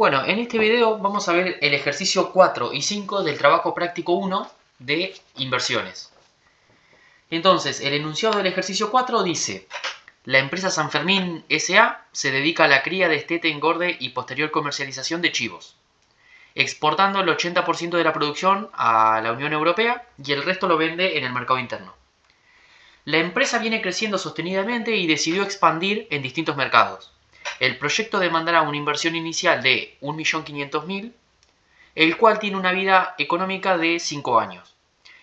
Bueno, en este video vamos a ver el ejercicio 4 y 5 del trabajo práctico 1 de inversiones. Entonces, el enunciado del ejercicio 4 dice: la empresa San Fermín S.A. se dedica a la cría, destete, engorde y posterior comercialización de chivos, exportando el 80% de la producción a la Unión Europea y el resto lo vende en el mercado interno. La empresa viene creciendo sostenidamente y decidió expandir en distintos mercados. El proyecto demandará una inversión inicial de 1.500.000, el cual tiene una vida económica de 5 años,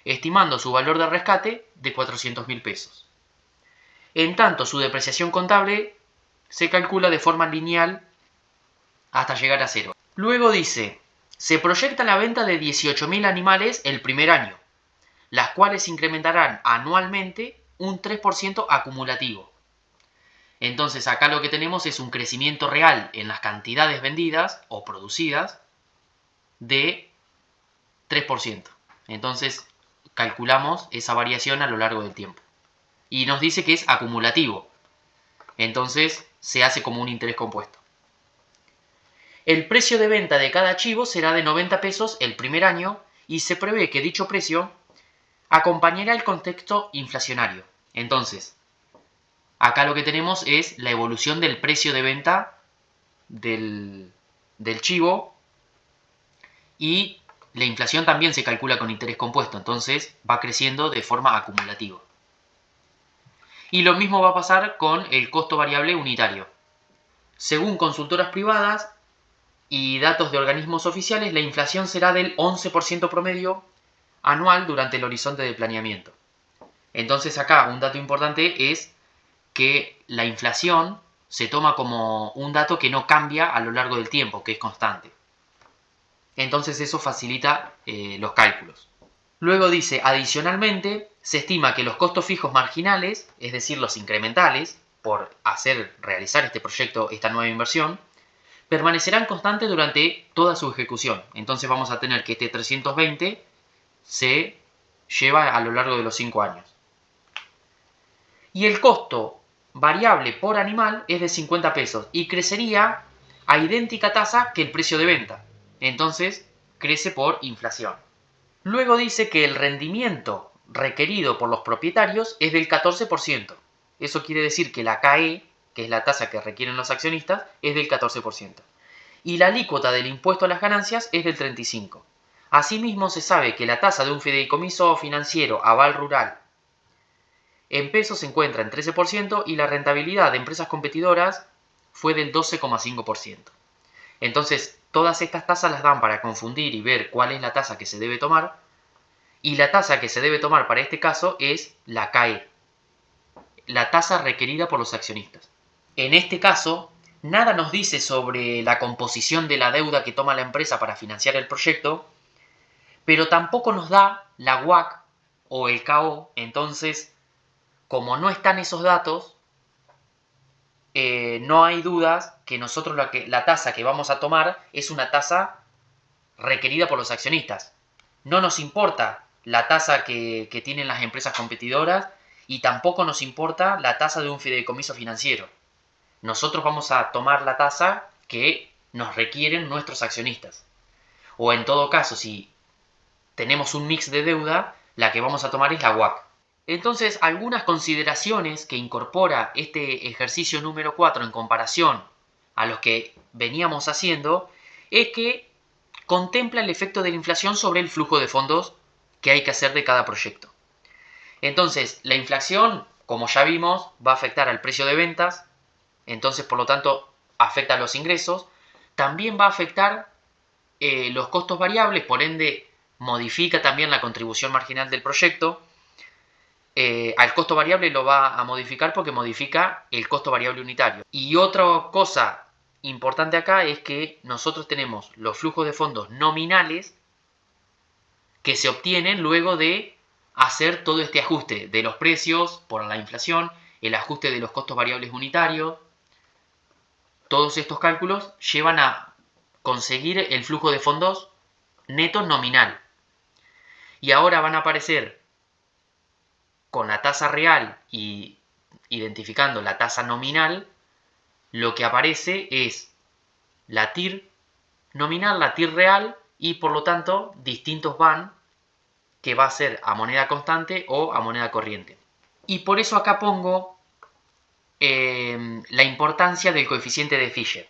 estimando su valor de rescate de 400.000 pesos. En tanto, su depreciación contable se calcula de forma lineal hasta llegar a cero. Luego dice: se proyecta la venta de 18.000 animales el primer año, las cuales incrementarán anualmente un 3% acumulativo. Entonces acá lo que tenemos es un crecimiento real en las cantidades vendidas o producidas de 3%. Entonces calculamos esa variación a lo largo del tiempo. Y nos dice que es acumulativo. Entonces se hace como un interés compuesto. El precio de venta de cada chivo será de 90 pesos el primer año y se prevé que dicho precio acompañará el contexto inflacionario. Entonces, acá lo que tenemos es la evolución del precio de venta del chivo, y la inflación también se calcula con interés compuesto, entonces va creciendo de forma acumulativa. Y lo mismo va a pasar con el costo variable unitario. Según consultoras privadas y datos de organismos oficiales, la inflación será del 11% promedio anual durante el horizonte de planeamiento. Entonces acá un dato importante es que la inflación se toma como un dato que no cambia a lo largo del tiempo, que es constante. Entonces eso facilita los cálculos. Luego dice: adicionalmente, se estima que los costos fijos marginales, es decir, los incrementales, por realizar este proyecto, esta nueva inversión, permanecerán constantes durante toda su ejecución. Entonces vamos a tener que este 320 se lleva a lo largo de los 5 años. Y el costo variable por animal es de 50 pesos y crecería a idéntica tasa que el precio de venta. Entonces crece por inflación. Luego dice que el rendimiento requerido por los propietarios es del 14%. Eso quiere decir que la CAE, que es la tasa que requieren los accionistas, es del 14%. Y la alícuota del impuesto a las ganancias es del 35%. Asimismo, se sabe que la tasa de un fideicomiso financiero aval rural en pesos se encuentra en 13% y la rentabilidad de empresas competidoras fue del 12,5%. Entonces, todas estas tasas las dan para confundir y ver cuál es la tasa que se debe tomar. Y la tasa que se debe tomar para este caso es la CAE, la tasa requerida por los accionistas. En este caso, nada nos dice sobre la composición de la deuda que toma la empresa para financiar el proyecto, pero tampoco nos da la WACC o el KO. Entonces, como no están esos datos, no hay dudas que nosotros la tasa que vamos a tomar es una tasa requerida por los accionistas. No nos importa la tasa que tienen las empresas competidoras y tampoco nos importa la tasa de un fideicomiso financiero. Nosotros vamos a tomar la tasa que nos requieren nuestros accionistas. O en todo caso, si tenemos un mix de deuda, la que vamos a tomar es la WACC. Entonces, algunas consideraciones que incorpora este ejercicio número 4 en comparación a los que veníamos haciendo es que contempla el efecto de la inflación sobre el flujo de fondos que hay que hacer de cada proyecto. Entonces, la inflación, como ya vimos, va a afectar al precio de ventas, entonces por lo tanto afecta a los ingresos, también va a afectar los costos variables, por ende modifica también la contribución marginal del proyecto. Al costo variable lo va a modificar porque modifica el costo variable unitario. Y otra cosa importante acá es que nosotros tenemos los flujos de fondos nominales que se obtienen luego de hacer todo este ajuste de los precios por la inflación, el ajuste de los costos variables unitarios. Todos estos cálculos llevan a conseguir el flujo de fondos neto nominal. Y ahora van a aparecer con la tasa real y identificando la tasa nominal, lo que aparece es la TIR nominal, la TIR real, y por lo tanto distintos van que va a ser a moneda constante o a moneda corriente. Y por eso acá pongo la importancia del coeficiente de Fisher.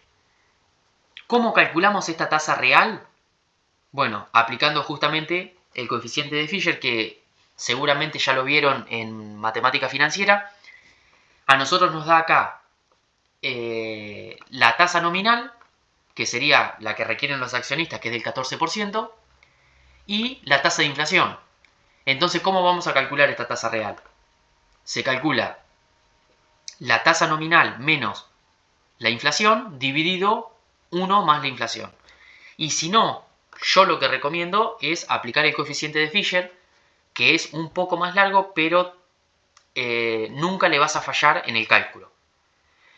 ¿Cómo calculamos esta tasa real? Bueno, aplicando justamente el coeficiente de Fisher, que seguramente ya lo vieron en matemática financiera. A nosotros nos da acá la tasa nominal, que sería la que requieren los accionistas, que es del 14%, y la tasa de inflación. Entonces, ¿cómo vamos a calcular esta tasa real? Se calcula la tasa nominal menos la inflación dividido 1 más la inflación. Y si no, yo lo que recomiendo es aplicar el coeficiente de Fisher, que es un poco más largo, pero nunca le vas a fallar en el cálculo.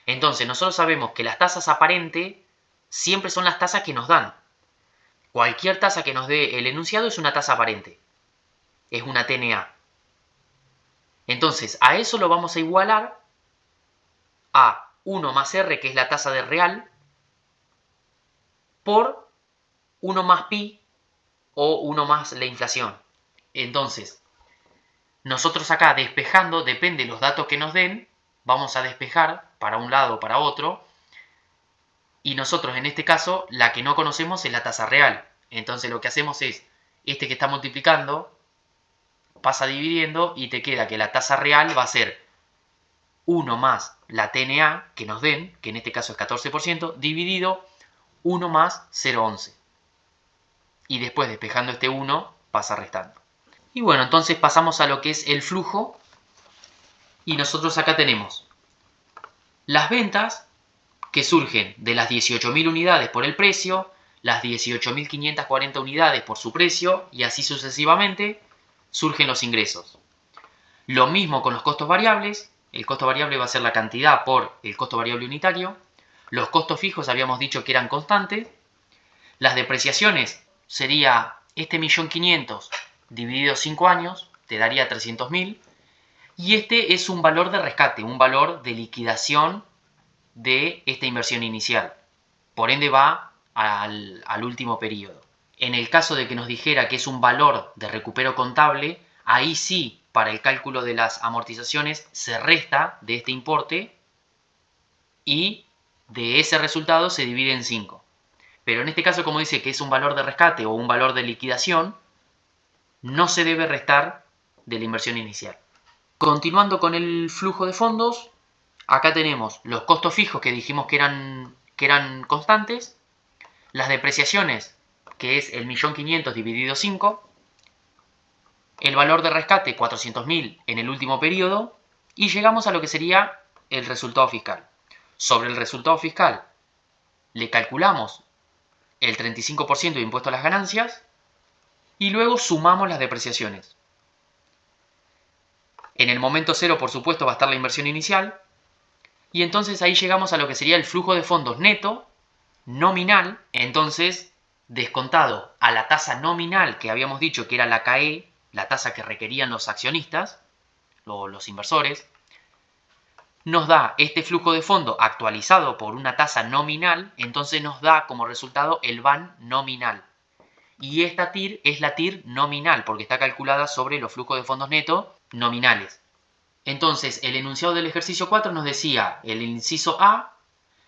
Entonces, nosotros sabemos que las tasas aparentes siempre son las tasas que nos dan. Cualquier tasa que nos dé el enunciado es una tasa aparente. Es una TNA. Entonces, a eso lo vamos a igualar a 1 más R, que es la tasa de real, por 1 más pi o 1 más la inflación. Entonces, nosotros acá despejando, depende de los datos que nos den, vamos a despejar para un lado o para otro. Y nosotros en este caso, la que no conocemos es la tasa real. Entonces lo que hacemos es, este que está multiplicando, pasa dividiendo y te queda que la tasa real va a ser 1 más la TNA que nos den, que en este caso es 14%, dividido 1 más 0,11. Y después despejando este 1, pasa restando. Y bueno, entonces pasamos a lo que es el flujo. Y nosotros acá tenemos las ventas que surgen de las 18.000 unidades por el precio, las 18.540 unidades por su precio, y así sucesivamente surgen los ingresos. Lo mismo con los costos variables. El costo variable va a ser la cantidad por el costo variable unitario. Los costos fijos habíamos dicho que eran constantes. Las depreciaciones sería este 1.500.000 dividido 5 años, te daría 300.000. Y este es un valor de rescate, un valor de liquidación de esta inversión inicial. Por ende va al último periodo. En el caso de que nos dijera que es un valor de recupero contable, ahí sí, para el cálculo de las amortizaciones, se resta de este importe y de ese resultado se divide en 5. Pero en este caso, como dice que es un valor de rescate o un valor de liquidación, no se debe restar de la inversión inicial. Continuando con el flujo de fondos, acá tenemos los costos fijos que dijimos que eran constantes, las depreciaciones, que es el 1.500.000 dividido 5, el valor de rescate 400.000 en el último periodo, y llegamos a lo que sería el resultado fiscal. Sobre el resultado fiscal le calculamos el 35% de impuesto a las ganancias y luego sumamos las depreciaciones. En el momento cero, por supuesto, va a estar la inversión inicial. Y entonces ahí llegamos a lo que sería el flujo de fondos neto, nominal. Entonces, descontado a la tasa nominal que habíamos dicho que era la KE, la tasa que requerían los accionistas, los inversores, nos da este flujo de fondo actualizado por una tasa nominal. Entonces nos da como resultado el VAN nominal. Y esta TIR es la TIR nominal, porque está calculada sobre los flujos de fondos netos nominales. Entonces, el enunciado del ejercicio 4 nos decía, el inciso A,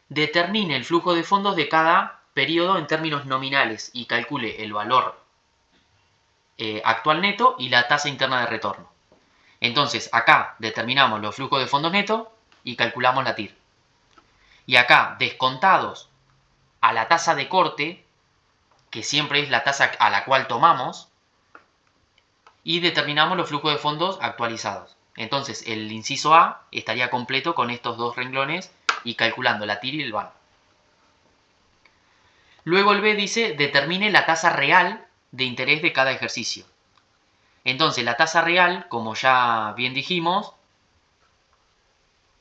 determine el flujo de fondos de cada periodo en términos nominales y calcule el valor actual neto y la tasa interna de retorno. Entonces, acá determinamos los flujos de fondos netos y calculamos la TIR. Y acá, descontados a la tasa de corte, que siempre es la tasa a la cual tomamos, y determinamos los flujos de fondos actualizados. Entonces el inciso A estaría completo con estos dos renglones y calculando la TIR y el VAN. Luego el B dice determine la tasa real de interés de cada ejercicio. Entonces la tasa real, como ya bien dijimos,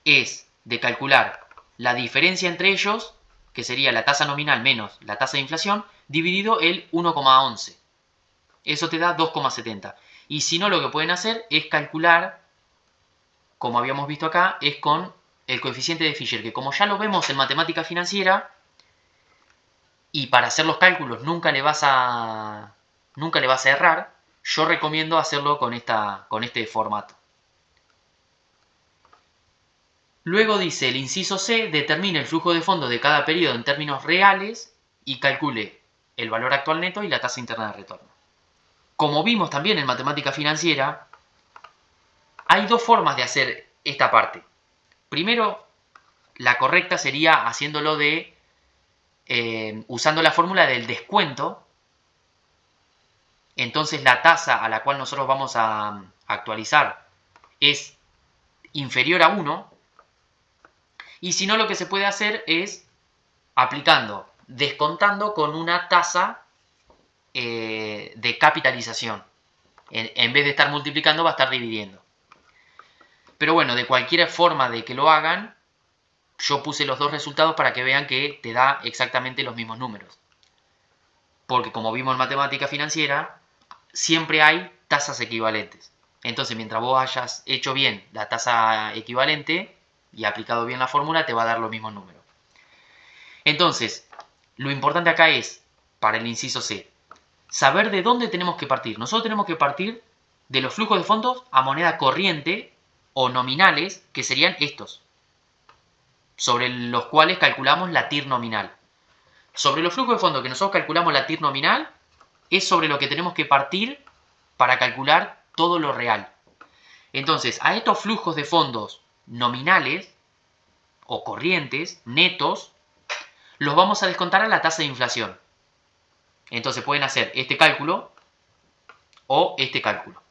es de calcular la diferencia entre ellos, que sería la tasa nominal menos la tasa de inflación, dividido el 1,11. Eso te da 2,70. Y si no, lo que pueden hacer es calcular, como habíamos visto acá, es con el coeficiente de Fisher, que como ya lo vemos en matemática financiera, y para hacer los cálculos nunca le vas a errar, yo recomiendo hacerlo con este formato. Luego dice, el inciso C determina el flujo de fondos de cada periodo en términos reales y calcule el valor actual neto y la tasa interna de retorno. Como vimos también en matemática financiera, hay dos formas de hacer esta parte. Primero, la correcta sería haciéndolo usando la fórmula del descuento. Entonces la tasa a la cual nosotros vamos a actualizar es inferior a 1. Y si no, lo que se puede hacer es descontando con una tasa de capitalización. En vez de estar multiplicando, va a estar dividiendo. Pero bueno, de cualquier forma de que lo hagan, yo puse los dos resultados para que vean que te da exactamente los mismos números. Porque como vimos en matemática financiera, siempre hay tasas equivalentes. Entonces, mientras vos hayas hecho bien la tasa equivalente y aplicado bien la fórmula, te va a dar los mismos números. Entonces, lo importante acá es, para el inciso C, saber de dónde tenemos que partir. Nosotros tenemos que partir de los flujos de fondos a moneda corriente o nominales, que serían estos, sobre los cuales calculamos la TIR nominal. Sobre los flujos de fondos que nosotros calculamos la TIR nominal, es sobre lo que tenemos que partir para calcular todo lo real. Entonces, a estos flujos de fondos nominales o corrientes, netos, los vamos a descontar a la tasa de inflación. Entonces pueden hacer este cálculo o este cálculo.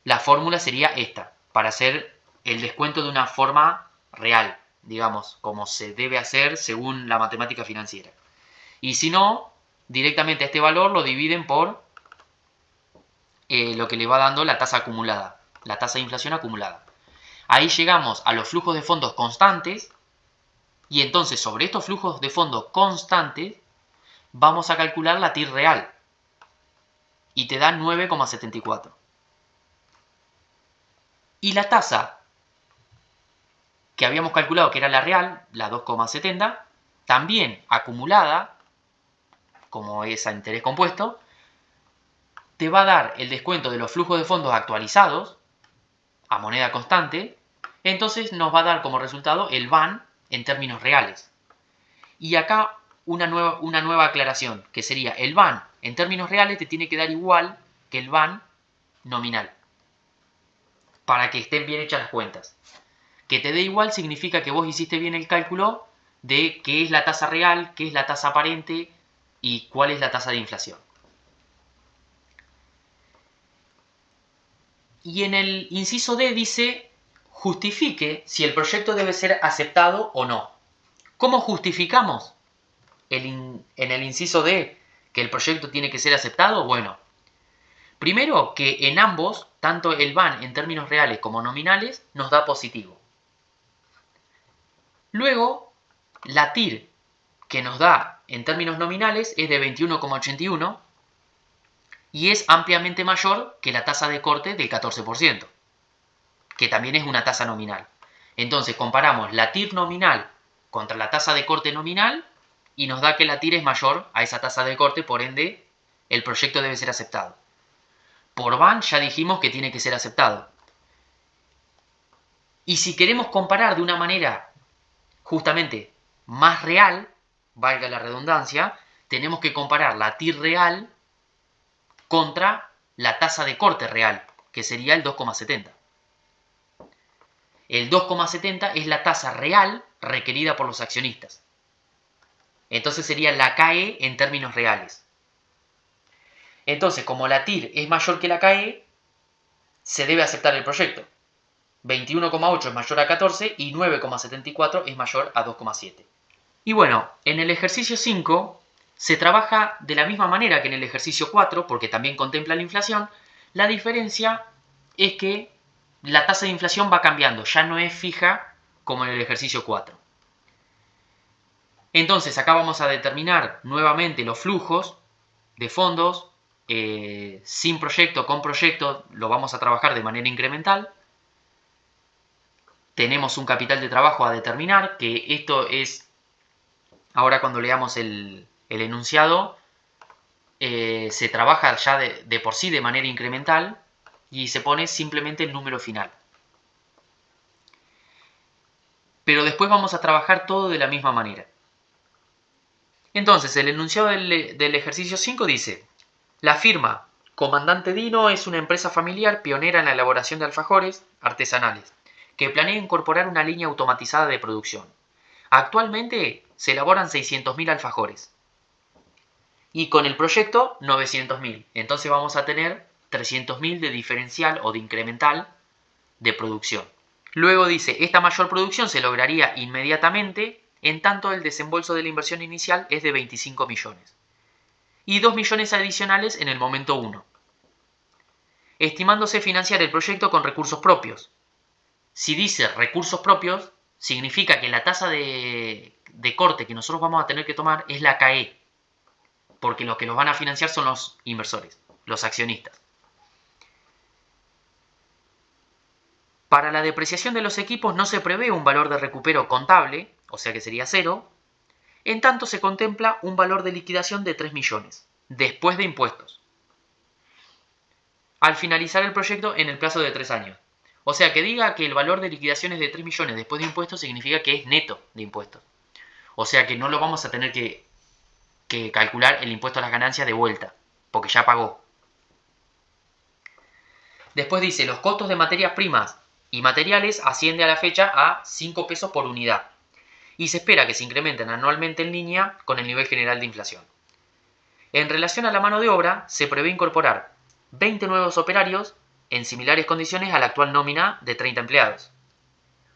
La fórmula sería esta, para hacer el descuento de una forma real, digamos, como se debe hacer según la matemática financiera. Y si no, directamente a este valor lo dividen por lo que le va dando la tasa acumulada, la tasa de inflación acumulada. Ahí llegamos a los flujos de fondos constantes y entonces sobre estos flujos de fondos constantes vamos a calcular la TIR real y te da 9,74. Y la tasa que habíamos calculado que era la real, la 2,70, también acumulada, como es a interés compuesto, te va a dar el descuento de los flujos de fondos actualizados a moneda constante, entonces nos va a dar como resultado el VAN en términos reales. Y acá una nueva aclaración, que sería el VAN en términos reales te tiene que dar igual que el VAN nominal, para que estén bien hechas las cuentas. Que te dé igual significa que vos hiciste bien el cálculo de qué es la tasa real, qué es la tasa aparente y cuál es la tasa de inflación. Y en el inciso D dice, justifique si el proyecto debe ser aceptado o no. ¿Cómo justificamos en el inciso D que el proyecto tiene que ser aceptado? Bueno, primero que en ambos, tanto el VAN en términos reales como nominales, nos da positivo. Luego, la TIR que nos da en términos nominales es de 21,81 y es ampliamente mayor que la tasa de corte del 14%, que también es una tasa nominal. Entonces comparamos la TIR nominal contra la tasa de corte nominal y nos da que la TIR es mayor a esa tasa de corte, por ende el proyecto debe ser aceptado. Por VAN ya dijimos que tiene que ser aceptado. Y si queremos comparar de una manera justamente más real, valga la redundancia, tenemos que comparar la TIR real contra la tasa de corte real, que sería el 2,70. El 2,70 es la tasa real requerida por los accionistas. Entonces sería la KE en términos reales. Entonces, como la TIR es mayor que la KE, se debe aceptar el proyecto. 21,8 es mayor a 14 y 9,74 es mayor a 2,7. Y bueno, en el ejercicio 5 se trabaja de la misma manera que en el ejercicio 4, porque también contempla la inflación. La diferencia es que la tasa de inflación va cambiando, ya no es fija como en el ejercicio 4. Entonces acá vamos a determinar nuevamente los flujos de fondos, sin proyecto, con proyecto, lo vamos a trabajar de manera incremental. Tenemos un capital de trabajo a determinar, que esto es Ahora cuando leamos el enunciado, se trabaja ya de por sí de manera incremental y se pone simplemente el número final. Pero después vamos a trabajar todo de la misma manera. Entonces, el enunciado del ejercicio 5 dice: la firma Comandante Dino es una empresa familiar pionera en la elaboración de alfajores artesanales, que planea incorporar una línea automatizada de producción. Actualmente se elaboran 600.000 alfajores. Y con el proyecto 900.000. Entonces vamos a tener 300.000 de diferencial o de incremental de producción. Luego dice: esta mayor producción se lograría inmediatamente, en tanto el desembolso de la inversión inicial es de 25 millones. Y 2 millones adicionales en el momento 1. Estimándose financiar el proyecto con recursos propios. Si dice recursos propios, significa que la tasa de corte que nosotros vamos a tener que tomar es la CAE, porque los que los van a financiar son los inversores, los accionistas. Para la depreciación de los equipos no se prevé un valor de recupero contable, o sea que sería 0, en tanto se contempla un valor de liquidación de 3 millones, después de impuestos, al finalizar el proyecto en el plazo de 3 años. O sea, que diga que el valor de liquidación es de 3 millones después de impuestos significa que es neto de impuestos. O sea que no lo vamos a tener que calcular el impuesto a las ganancias de vuelta, porque ya pagó. Después dice: los costos de materias primas y materiales asciende a la fecha a 5 pesos por unidad y se espera que se incrementen anualmente en línea con el nivel general de inflación. En relación a la mano de obra, se prevé incorporar 20 nuevos operarios en similares condiciones a la actual nómina de 30 empleados,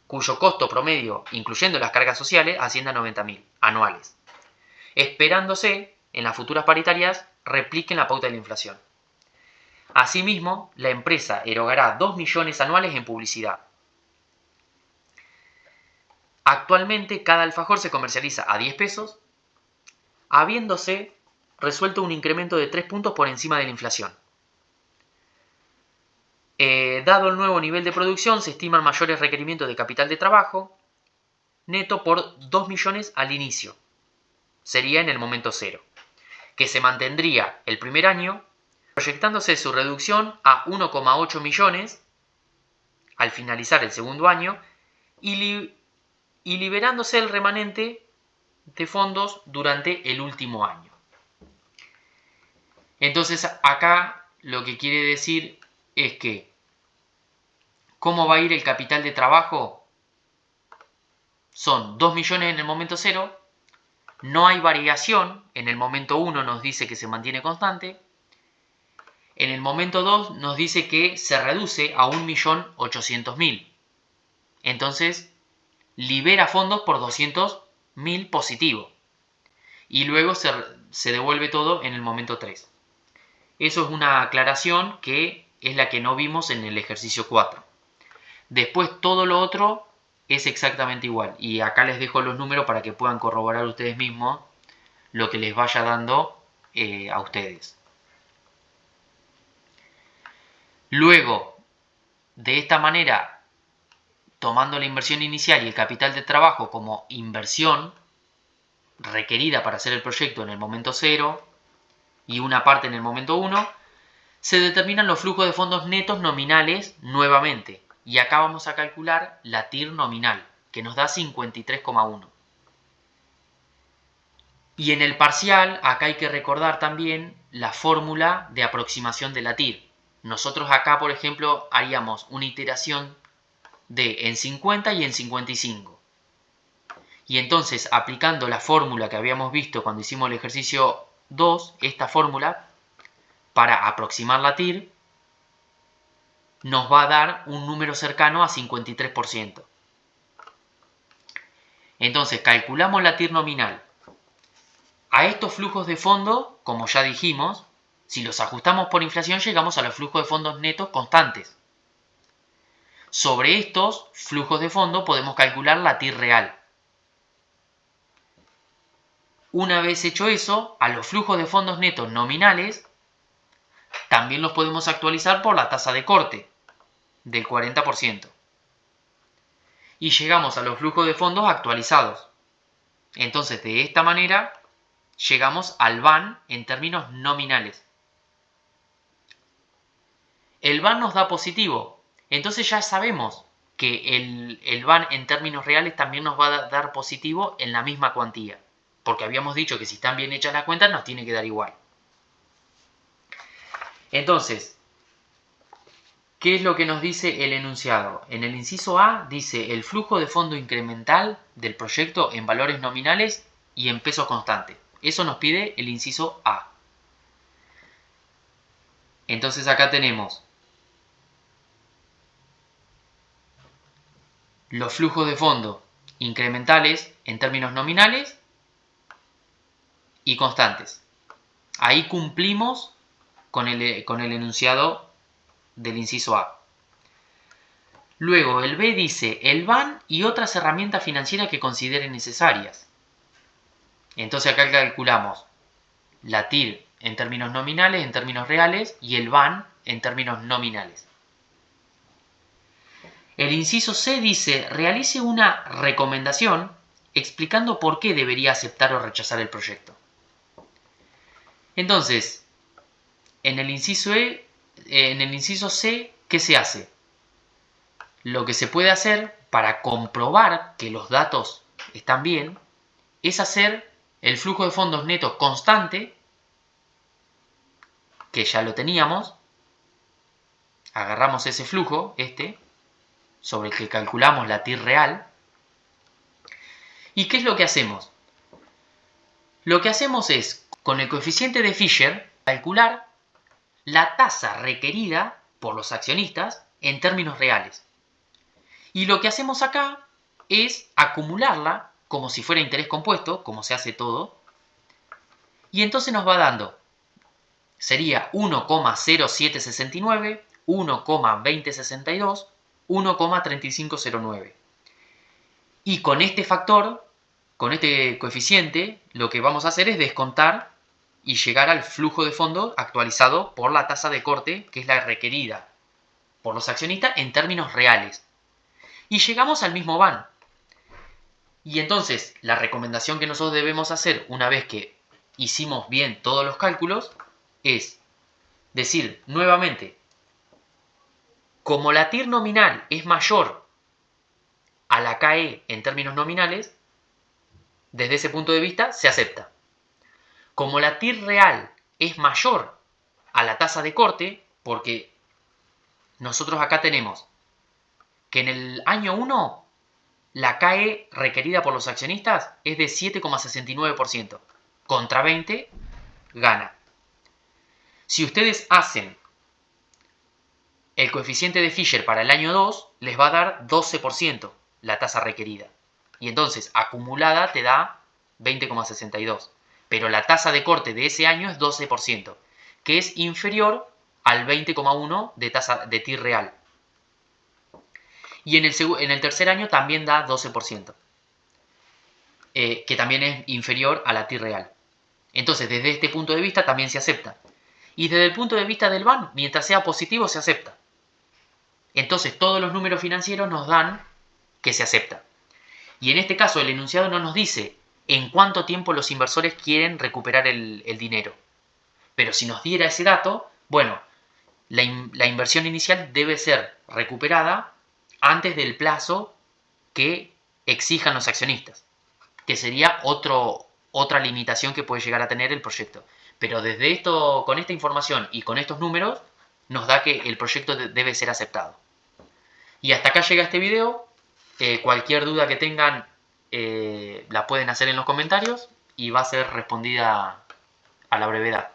cuyo costo promedio, incluyendo las cargas sociales, asciende a 90.000 anuales, esperándose en las futuras paritarias repliquen la pauta de la inflación. Asimismo, la empresa erogará 2 millones anuales en publicidad. Actualmente, cada alfajor se comercializa a 10 pesos, habiéndose resuelto un incremento de 3 puntos por encima de la inflación. Dado el nuevo nivel de producción, se estiman mayores requerimientos de capital de trabajo neto por 2 millones al inicio. Sería en el momento 0, que se mantendría el primer año, proyectándose su reducción a 1,8 millones al finalizar el segundo año y liberándose el remanente de fondos durante el último año. Entonces acá lo que quiere decir es que ¿cómo va a ir el capital de trabajo? Son 2 millones en el momento 0, no hay variación, en el momento 1 nos dice que se mantiene constante, en el momento 2 nos dice que se reduce a 1.800.000. Entonces libera fondos por 200.000 positivo. Y luego se devuelve todo en el momento 3. Eso es una aclaración que es la que no vimos en el ejercicio 4. Después todo lo otro es exactamente igual. Y acá les dejo los números para que puedan corroborar ustedes mismos lo que les vaya dando a ustedes. Luego, de esta manera, tomando la inversión inicial y el capital de trabajo como inversión requerida para hacer el proyecto en el momento 0 y una parte en el momento 1, se determinan los flujos de fondos netos nominales nuevamente. Y acá vamos a calcular la TIR nominal, que nos da 53,1. Y en el parcial, acá hay que recordar también la fórmula de aproximación de la TIR. Nosotros acá, por ejemplo, haríamos una iteración de en 50 y en 55. Y entonces, aplicando la fórmula que habíamos visto cuando hicimos el ejercicio 2, esta fórmula, para aproximar la TIR, nos va a dar un número cercano a 53%. Entonces, calculamos la TIR nominal. A estos flujos de fondo, como ya dijimos, si los ajustamos por inflación, llegamos a los flujos de fondos netos constantes. Sobre estos flujos de fondo podemos calcular la TIR real. Una vez hecho eso, a los flujos de fondos netos nominales también los podemos actualizar por la tasa de corte del 40%. Y llegamos a los flujos de fondos actualizados. Entonces, de esta manera, llegamos al VAN en términos nominales. El VAN nos da positivo. Entonces ya sabemos que el VAN en términos reales también nos va a dar positivo en la misma cuantía. Porque habíamos dicho que si están bien hechas las cuentas nos tiene que dar igual. Entonces, ¿qué es lo que nos dice el enunciado? En el inciso A dice el flujo de fondo incremental del proyecto en valores nominales y en peso constante. Eso nos pide el inciso A. Entonces acá tenemos los flujos de fondo incrementales en términos nominales y constantes. Ahí cumplimos con el enunciado del inciso A. Luego el B dice el VAN y otras herramientas financieras que consideren necesarias. Entonces acá calculamos la TIR en términos nominales, en términos reales, y el VAN en términos nominales. El inciso C dice realice una recomendación explicando por qué debería aceptar o rechazar el proyecto. Entonces, en el inciso C, ¿qué se hace? Lo que se puede hacer para comprobar que los datos están bien es hacer el flujo de fondos neto constante, que ya lo teníamos. Agarramos ese flujo, sobre el que calculamos la TIR real. ¿Y qué es lo que hacemos? Lo que hacemos es, con el coeficiente de Fisher, calcular la tasa requerida por los accionistas en términos reales. Y lo que hacemos acá es acumularla como si fuera interés compuesto, como se hace todo, y entonces nos va dando, sería 1,0769, 1,2062, 1,3509. Y con este factor, con este coeficiente, lo que vamos a hacer es descontar y llegar al flujo de fondo actualizado por la tasa de corte, que es la requerida por los accionistas en términos reales. Y llegamos al mismo VAN. Y entonces, la recomendación que nosotros debemos hacer una vez que hicimos bien todos los cálculos es decir nuevamente, como la TIR nominal es mayor a la KE en términos nominales, desde ese punto de vista se acepta. Como la TIR real es mayor a la tasa de corte, porque nosotros acá tenemos que en el año 1 la KE requerida por los accionistas es de 7,69%. Contra 20 gana. Si ustedes hacen el coeficiente de Fisher para el año 2, les va a dar 12% la tasa requerida. Y entonces, acumulada te da 20,62. Pero la tasa de corte de ese año es 12%, que es inferior al 20,1 de tasa de TIR real. Y en el tercer año también da 12%, que también es inferior a la TIR real. Entonces, desde este punto de vista también se acepta. Y desde el punto de vista del VAN, mientras sea positivo, se acepta. Entonces, todos los números financieros nos dan que se acepta. Y en este caso, el enunciado no nos dice en cuánto tiempo los inversores quieren recuperar el dinero. Pero si nos diera ese dato, bueno, la inversión inicial debe ser recuperada antes del plazo que exijan los accionistas, que sería otra limitación que puede llegar a tener el proyecto. Pero desde esto, con esta información y con estos números, nos da que el proyecto debe ser aceptado. Y hasta acá llega este video. Cualquier duda que tengan la pueden hacer en los comentarios y va a ser respondida a la brevedad.